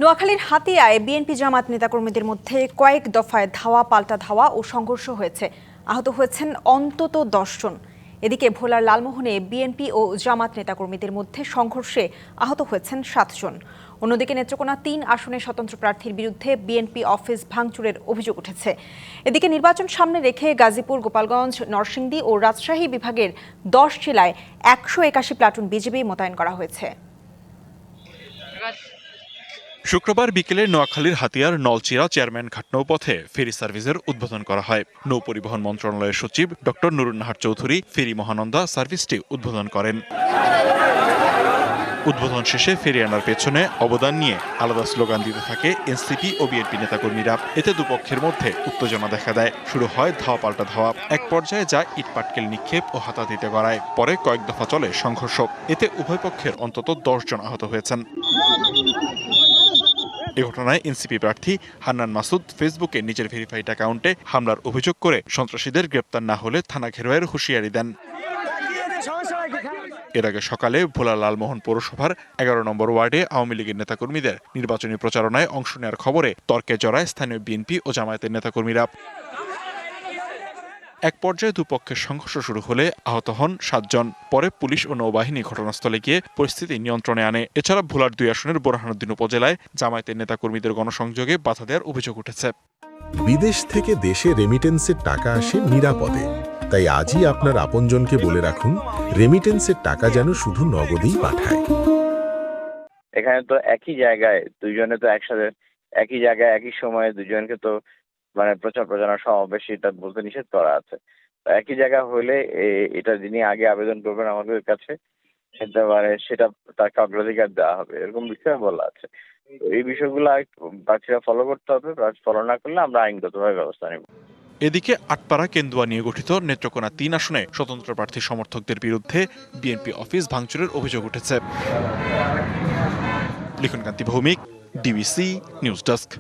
নোয়াখালীর হাতিয়ায় বিএনপি জামাত নেতাকর্মীদের মধ্যে কয়েক দফায় ধাওয়া পাল্টা ধাওয়া ও সংঘর্ষ হয়েছে। আহত হয়েছেন অন্তত 10 জন। এদিকে ভোলার লালমোহনে বিএনপি ও জামাত নেতাকর্মীদের মধ্যে সংঘর্ষে আহত হয়েছেন 7 জন। অন্যদিকে নেত্রকোনা 3 আসনে স্বতন্ত্র প্রার্থীর বিরুদ্ধে বিএনপি অফিস ভাঙচুরের অভিযোগ উঠেছে। এদিকে নির্বাচন সামনে রেখে গাজীপুর, গোপালগঞ্জ, নরসিংদী ও রাজশাহী বিভাগের 10 জেলায় 181 প্লাটুন বিজিবি মোতায়েন করা হয়েছে। শুক্রবার বিকেলে নোয়াখালীর হাতিয়ার নলচিরা চেয়ারম্যান ঘাট নৌপথে ফেরি সার্ভিসের উদ্বোধন করা হয়। নৌ পরিবহন মন্ত্রণালয়ের সচিব ডক্টর নুরুন নাহার চৌধুরী ফেরি মহানন্দা সার্ভিসটি উদ্বোধন করেন। উদ্বোধন শেষে ফেরি আনার পেছনে অবদান নিয়ে আলাদা স্লোগান দিতে থাকে এনসিপি ও বিএনপি নেতাকর্মীরা। এতে দুপক্ষের মধ্যে উত্তেজনা দেখা দেয়। শুরু হয় ধাওয়া পাল্টা ধাওয়া। এক পর্যায়ে যায় ইটপাটকেল নিক্ষেপ ও হাতাহাতিতে গড়ায়। পরে কয়েক দফা চলে সংঘর্ষ। এতে উভয় পক্ষের অন্তত 10 জন আহত হয়েছেন। এ ঘটনায় এনসিপি প্রার্থী হান্নান মাসুদ ফেসবুকে নিজের ভেরিফাইড অ্যাকাউন্টে হামলার অভিযোগ করে সন্ত্রাসীদের গ্রেপ্তার না হলে থানা ঘেরাওয়ের হুঁশিয়ারি দেন। এর আগে সকালে ভোলা লালমোহন পৌরসভার 11 নম্বর ওয়ার্ডে আওয়ামী লীগের নেতাকর্মীদের নির্বাচনী প্রচারণায় অংশ নেওয়ার খবরে তর্কে জড়ায় স্থানীয় বিএনপি ও জামায়াতের নেতাকর্মীরা। এক পর্যায়ে দুপক্ষের সংঘর্ষ শুরু হলে আহত হন 7 জন। পরে পুলিশ ও নৌবাহিনী ঘটনাস্থলে গিয়ে পরিস্থিতি নিয়ন্ত্রণে আনে। এছাড়া ভোলার 2 আসনের বোরহানুদ্দিন উপজেলায় জামায়াতের নেতাকর্মীদের গণসংযোগে বাধা দেওয়ার অভিযোগ উঠেছে। বিদেশ থেকে দেশে রেমিটেন্সের টাকা আসে নিরাপদে। তাই আজই আপনার আপনজনকে বলে রাখুন, রেমিটেন্সের টাকা যেন শুধু নগদেই পাঠায়। এখানে তো একই জায়গায় দুইজনে তো একসাথে একই জায়গায় একই সময়ে দুজনকে তো প্রচার প্রচারণা সমাবেশ এটা বলতে নিষেধ করা আছে। তো একই জায়গা হলে এটা যিনি আগে আবেদন করবেন আমাদের কাছে সেটা তাকে অগ্রাধিকার দেওয়া হবে, এরকম বিষয় বলা আছে। তো এই বিষয়গুলো প্রার্থীরা ফলো করতে হবে। ফলো না করলে আমরা আইনগতভাবে ব্যবস্থা নেব। এদিকে আটপাড়া কেন্দুয়া নিয়ে গঠিত নেত্রকোনা 3 আসনে স্বতন্ত্র প্রার্থী সমর্থকদের বিরুদ্ধে বিএনপি অফিস ভাঙচুরের অভিযোগ উঠেছে। লিখনকান্তি ভৌমিক, ডিবিসি নিউজ ডেস্ক।